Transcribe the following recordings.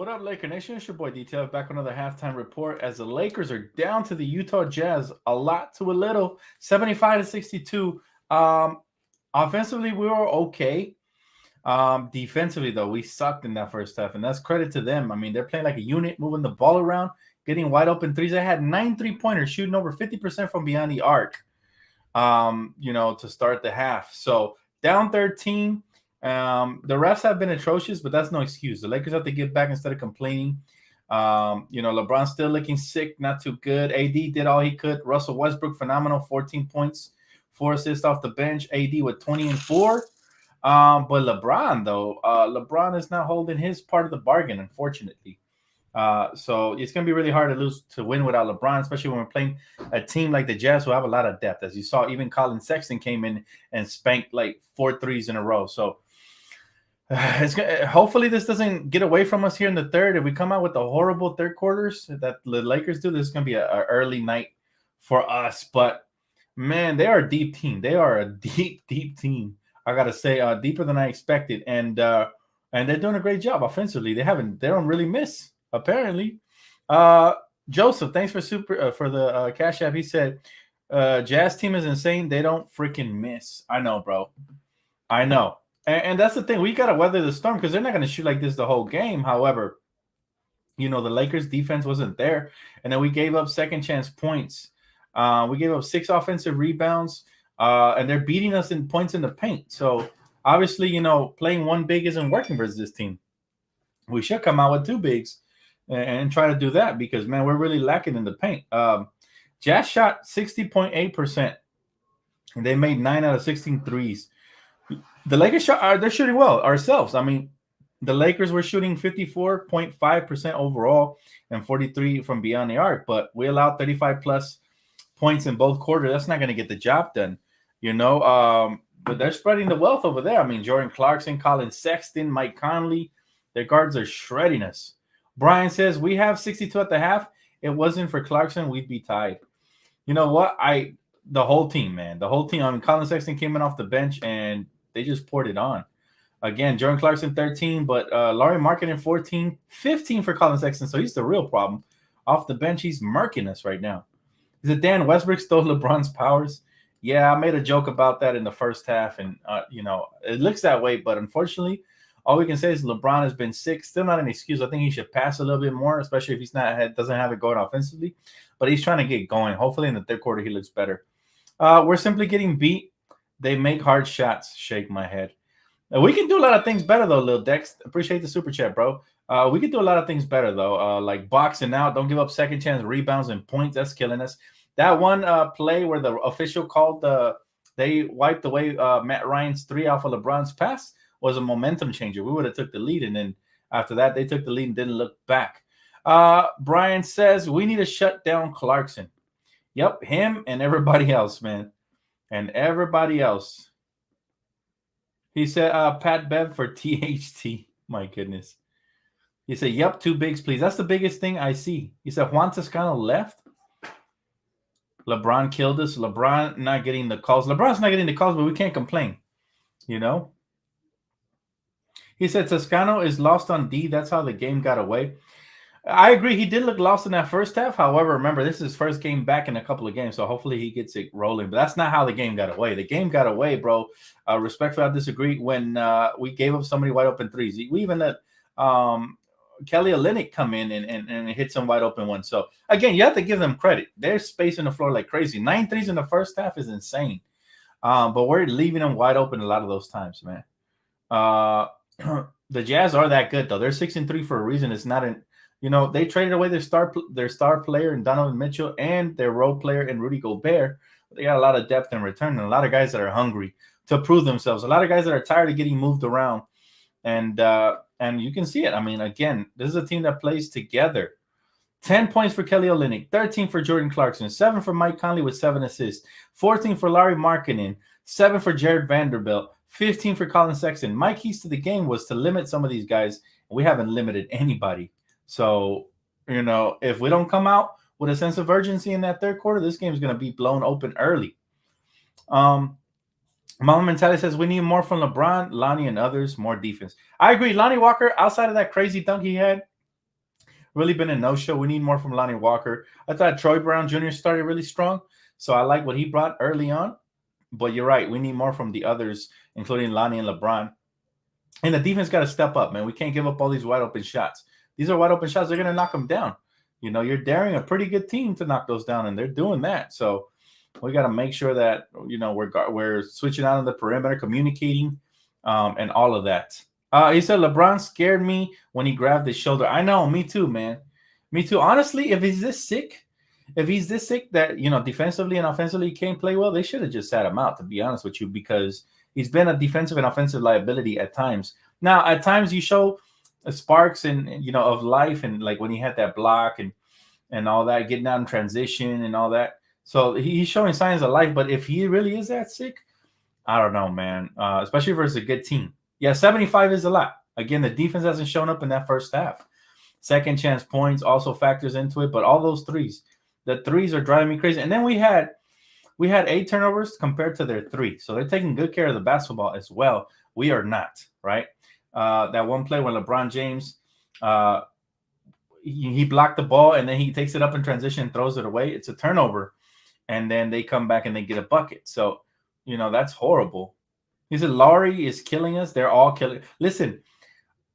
What up, Laker Nation? It's your boy Detail back with another halftime report as the Lakers are down to the Utah Jazz a lot to a little, 75-62. Offensively, we were okay. Defensively, though, we sucked in that first half, and that's credit to them. I mean, they're playing like a unit, moving the ball around, getting wide open threes. They had 9 3-pointers, shooting over 50% from beyond the arc, to start the half. So down 13. The refs have been atrocious, but that's no excuse. The Lakers have to get back instead of complaining. LeBron's still looking sick, not too good. AD did all he could. Russell Westbrook, phenomenal, 14 points, 4 assists off the bench. AD with 20 and 4. But LeBron, though, LeBron is not holding his part of the bargain, unfortunately. So it's going to be really hard to win without LeBron, especially when we're playing a team like the Jazz who have a lot of depth. As you saw, even Colin Sexton came in and spanked like 4 threes in a row. So hopefully this doesn't get away from us here in the third. If we come out with the horrible third quarters that the Lakers do, this is going to be an early night for us. But, man, they are a deep team. They are a deep, deep team. I got to say, deeper than I expected. And they're doing a great job offensively. They don't really miss, apparently. Joseph, thanks for the Cash App. He said, Jazz team is insane. They don't freaking miss. I know, bro. I know. And that's the thing. We got to weather the storm because they're not going to shoot like this the whole game. However, the Lakers defense wasn't there. And then we gave up second chance points. We gave up 6 offensive rebounds. And they're beating us in points in the paint. So, obviously, playing one big isn't working versus this team. We should come out with 2 bigs and try to do that because, man, we're really lacking in the paint. Jazz shot 60.8%. And they made 9 out of 16 threes. The Lakers they're shooting well ourselves. I mean, the Lakers were shooting 54.5% overall and 43 from beyond the arc, but we allowed 35 plus points in both quarters. That's not going to get the job done, but they're spreading the wealth over there. I mean, Jordan Clarkson, Colin Sexton, Mike Conley, their guards are shredding us. Brian says we have 62 at the half. It wasn't for Clarkson, we'd be tied. You know what? The whole team, man. The whole team. I mean, Colin Sexton came in off the bench and they just poured it on. Again, Jordan Clarkson 13, but Larry Markkinen 14, 15 for Colin Sexton. So he's the real problem. Off the bench, he's murking us right now. Is it Dan Westbrook stole LeBron's powers? Yeah, I made a joke about that in the first half, and it looks that way. But unfortunately, all we can say is LeBron has been sick. Still not an excuse. I think he should pass a little bit more, especially if doesn't have it going offensively. But he's trying to get going. Hopefully, in the third quarter, he looks better. We're simply getting beat. They make hard shots. Shake my head. We can do a lot of things better, though, Lil Dex. Appreciate the super chat, bro. We can do a lot of things better, though, like boxing out. Don't give up second chance rebounds and points. That's killing us. That one play where the official called they wiped away Matt Ryan's 3 off of LeBron's pass was a momentum changer. We would have took the lead, and then after that, they took the lead and didn't look back. Brian says, we need to shut down Clarkson. Yep, him and everybody else, man. And everybody else. He said, Pat Bev for THT. My goodness. He said, yep, 2 bigs, please. That's the biggest thing I see. He said, Juan Toscano left. LeBron killed us. LeBron not getting the calls. LeBron's not getting the calls, but we can't complain. He said, Toscano is lost on D. That's how the game got away. I agree. He did look lost in that first half. However, remember, this is his first game back in a couple of games, so hopefully he gets it rolling. But that's not how the game got away. The game got away, bro. Respectfully, I disagree. When we gave up so many wide open threes, we even let Kelly Olynyk come in and hit some wide open ones. So, again, you have to give them credit. They're spacing the floor like crazy. 9 threes in the first half is insane. But we're leaving them wide open a lot of those times, man. The Jazz are that good, though. They're 6-3 for a reason. It's not an they traded away their star player in Donovan Mitchell and their role player in Rudy Gobert. They got a lot of depth in return and a lot of guys that are hungry to prove themselves. A lot of guys that are tired of getting moved around. And you can see it. I mean, again, this is a team that plays together. 10 points for Kelly Olynyk, 13 for Jordan Clarkson, 7 for Mike Conley with 7 assists, 14 for Larry Markkinen, 7 for Jared Vanderbilt, 15 for Colin Sexton. My keys to the game was to limit some of these guys. We haven't limited anybody. So, if we don't come out with a sense of urgency in that third quarter, this game is going to be blown open early. Mama Mentality says we need more from LeBron, Lonnie, and others, more defense. I agree. Lonnie Walker, outside of that crazy dunk he had, really been a no-show. We need more from Lonnie Walker. I thought Troy Brown Jr. started really strong, so I like what he brought early on. But you're right, we need more from the others, including Lonnie and LeBron. And the defense got to step up, man. We can't give up all these wide open shots. These are wide open shots. They're going to knock them down. You're daring a pretty good team to knock those down, and they're doing that. So we got to make sure that we're switching out on the perimeter, communicating, and all of that. He said LeBron scared me when he grabbed his shoulder. I know, me too, man. Me too. Honestly, if he's this sick that defensively and offensively he can't play well, they should have just sat him out. To be honest with you, because he's been a defensive and offensive liability at times. Now, at times you show sparks and of life, and like when he had that block and all that, getting out in transition and all that. So he's showing signs of life. But if he really is that sick, I don't know, man. Especially versus a good team. Yeah, 75 is a lot. Again, the defense hasn't shown up in that first half. Second chance points also factors into it, but all those the threes are driving me crazy. And then we had 8 turnovers compared to their 3. So they're taking good care of the basketball as well. We are not, right? That one play when LeBron James, he blocked the ball and then he takes it up in transition and throws it away. It's a turnover. And then they come back and they get a bucket. So, that's horrible. He said, Laurie is killing us. They're all killing. Listen,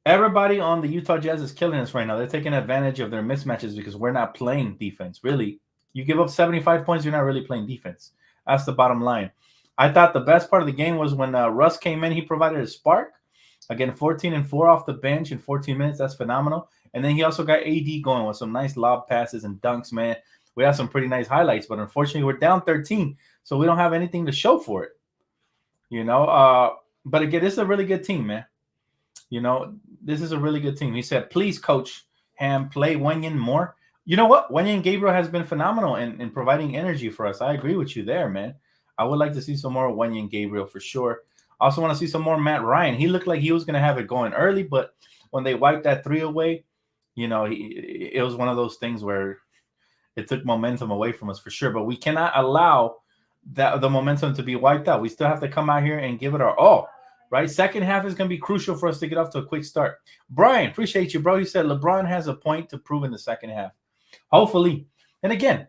everybody on the Utah Jazz is killing us right now. They're taking advantage of their mismatches because we're not playing defense. Really, you give up 75 points, you're not really playing defense. That's the bottom line. I thought the best part of the game was when Russ came in. He provided a spark. Again, 14 and 4 off the bench in 14 minutes. That's phenomenal. And then he also got AD going with some nice lob passes and dunks, man. We have some pretty nice highlights, but unfortunately, we're down 13, so we don't have anything to show for it. But again, this is a really good team, man. This is a really good team. He said, please, Coach Ham, play Wenyen more. You know what? Wenyen Gabriel has been phenomenal in providing energy for us. I agree with you there, man. I would like to see some more Wenyen Gabriel for sure. I also want to see some more Matt Ryan. He looked like he was going to have it going early, but when they wiped that 3 away, it was one of those things where it took momentum away from us for sure. But we cannot allow the momentum to be wiped out. We still have to come out here and give it our all, right? Second half is going to be crucial for us to get off to a quick start. Brian, appreciate you, bro. He said LeBron has a point to prove in the second half. Hopefully. And again,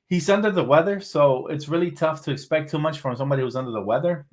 he's under the weather, so it's really tough to expect too much from somebody who's under the weather,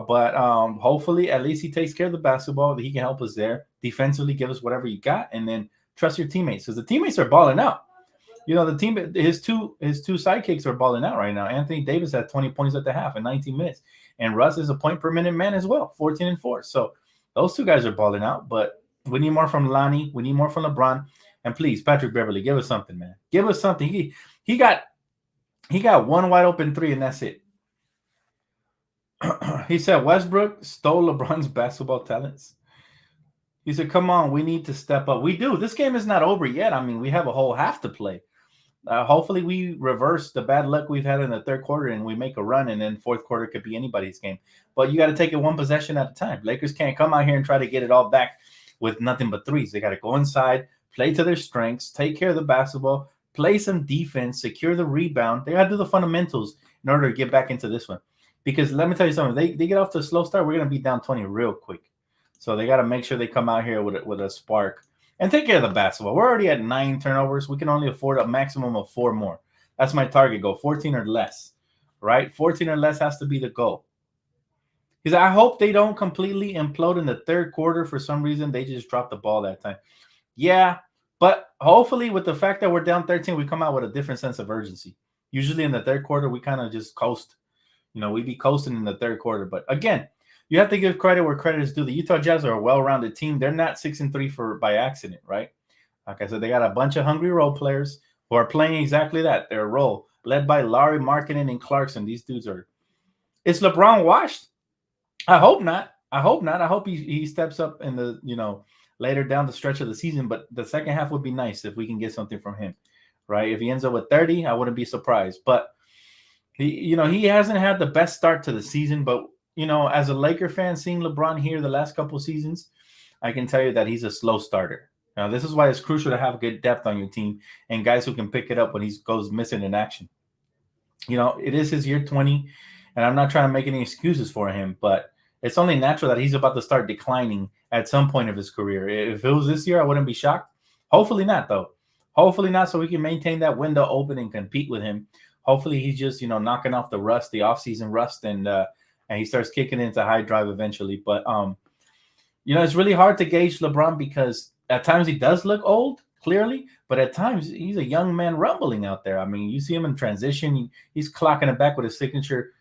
But hopefully, at least he takes care of the basketball. He can help us there. Defensively, give us whatever you got, and then trust your teammates, because the teammates are balling out. The team, his two sidekicks are balling out right now. Anthony Davis had 20 points at the half in 19 minutes. And Russ is a point per minute man as well, 14 and 4. So those two guys are balling out, but we need more from Lonnie. We need more from LeBron. And please, Patrick Beverly, give us something, man. Give us something. He got one wide open 3, and that's it. He said Westbrook stole LeBron's basketball talents. He said, come on, we need to step up. We do. This game is not over yet. I mean, we have a whole half to play. Hopefully we reverse the bad luck we've had in the third quarter and we make a run, and then fourth quarter could be anybody's game. But you got to take it one possession at a time. Lakers can't come out here and try to get it all back with nothing but threes. They got to go inside, play to their strengths, take care of the basketball, play some defense, secure the rebound. They got to do the fundamentals in order to get back into this one. Because let me tell you something, they get off to a slow start, we're going to be down 20 real quick. So they got to make sure they come out here with a spark and take care of the basketball. We're already at 9 turnovers. We can only afford a maximum of 4 more. That's my target goal, 14 or less, right? 14 or less has to be the goal. Because I hope they don't completely implode in the third quarter. For some reason, they just dropped the ball that time. Yeah, but hopefully with the fact that we're down 13, we come out with a different sense of urgency. Usually in the third quarter, we kind of just coast. We be coasting in the third quarter. But again, you have to give credit where credit is due. The Utah Jazz are a well-rounded team. They're not 6-3 by accident, right? Like I said, they got a bunch of hungry role players who are playing exactly that, their role, led by Larry Markkinen and Clarkson. These dudes are – is LeBron washed? I hope not. I hope he steps up in the, later down the stretch of the season. But the second half would be nice if we can get something from him, right? If he ends up with 30, I wouldn't be surprised. But, he hasn't had the best start to the season, but – as a Laker fan, seeing LeBron here the last couple seasons, I can tell you that he's a slow starter. Now, this is why it's crucial to have good depth on your team and guys who can pick it up when he goes missing in action. It is his year 20, and I'm not trying to make any excuses for him, but it's only natural that he's about to start declining at some point of his career. If it was this year, I wouldn't be shocked. Hopefully not, though. Hopefully not, so we can maintain that window open and compete with him. Hopefully he's just knocking off the rust, the offseason rust, and he starts kicking into high drive eventually. But it's really hard to gauge LeBron because at times he does look old, clearly, but at times he's a young man rumbling out there. I mean, you see him in transition, he's clocking it back with his signature,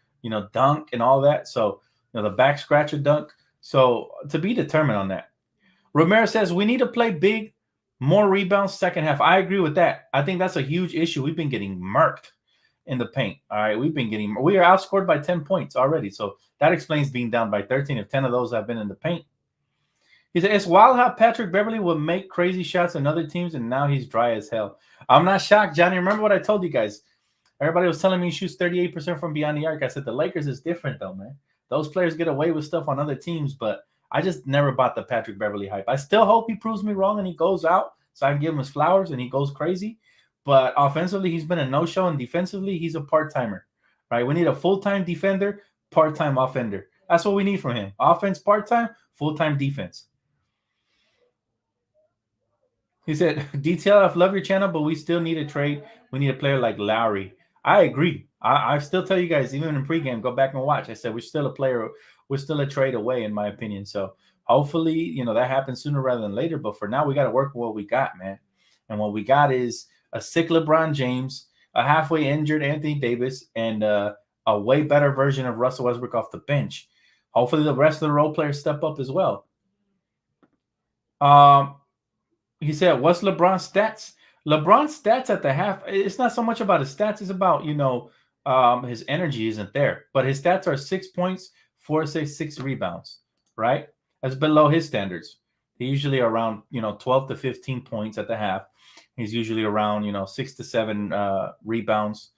dunk and all that. So, the back scratcher dunk. So to be determined on that. Ramirez says we need to play big, more rebounds second half. I agree with that. I think that's a huge issue. We've been getting murked in the paint. All right, we are outscored by 10 points already. So that explains being down by 13 if 10 of those have been in the paint. He said, it's wild how Patrick Beverly would make crazy shots on other teams, and now he's dry as hell. I'm not shocked, Johnny. Remember what I told you guys? Everybody was telling me he shoots 38% from beyond the arc. I said, the Lakers is different, though, man. Those players get away with stuff on other teams, but I just never bought the Patrick Beverly hype. I still hope he proves me wrong and he goes out so I can give him his flowers and he goes crazy. But offensively, he's been a no-show, and defensively, he's a part-timer, right? We need a full-time defender, part-time offender. That's what we need from him. Offense part-time, full-time defense. He said, DTLF, love your channel, but we still need a trade. We need a player like Lowry. I agree. I still tell you guys, even in pregame, go back and watch. I said, we're still a trade away, in my opinion. So hopefully, that happens sooner rather than later. But for now, we got to work with what we got, man. And what we got is a sick LeBron James, a halfway injured Anthony Davis, and a way better version of Russell Westbrook off the bench. Hopefully the rest of the role players step up as well. He said, what's LeBron's stats? LeBron's stats at the half, it's not so much about his stats. It's about, his energy isn't there. But his stats are 6 points, 4 assists, 6 rebounds, right? That's below his standards. He's usually around, 12 to 15 points at the half. He's usually around, 6 to 7 rebounds,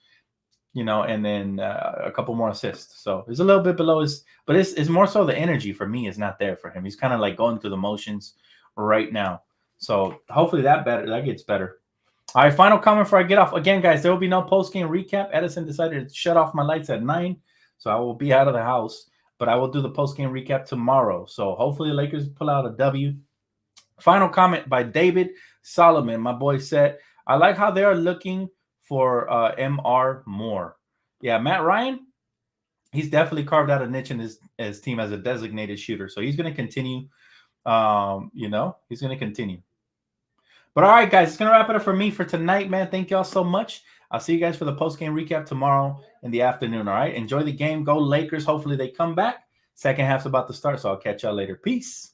and then a couple more assists. So it's a little bit below his, but it's more so the energy for me is not there for him. He's kind of like going through the motions right now. So hopefully that gets better. All right, final comment before I get off. Again, guys, there will be no post-game recap. Edison decided to shut off my lights at 9, so I will be out of the house. But I will do the post-game recap tomorrow. So hopefully the Lakers pull out a W. Final comment by David Solomon. My boy said, I like how they are looking for MR more. Yeah, Matt Ryan, he's definitely carved out a niche in his team as a designated shooter. So he's going to continue. He's going to continue. But all right, guys, it's going to wrap it up for me for tonight, man. Thank y'all so much. I'll see you guys for the post-game recap tomorrow in the afternoon, all right? Enjoy the game. Go Lakers. Hopefully they come back. Second half's about to start, so I'll catch y'all later. Peace.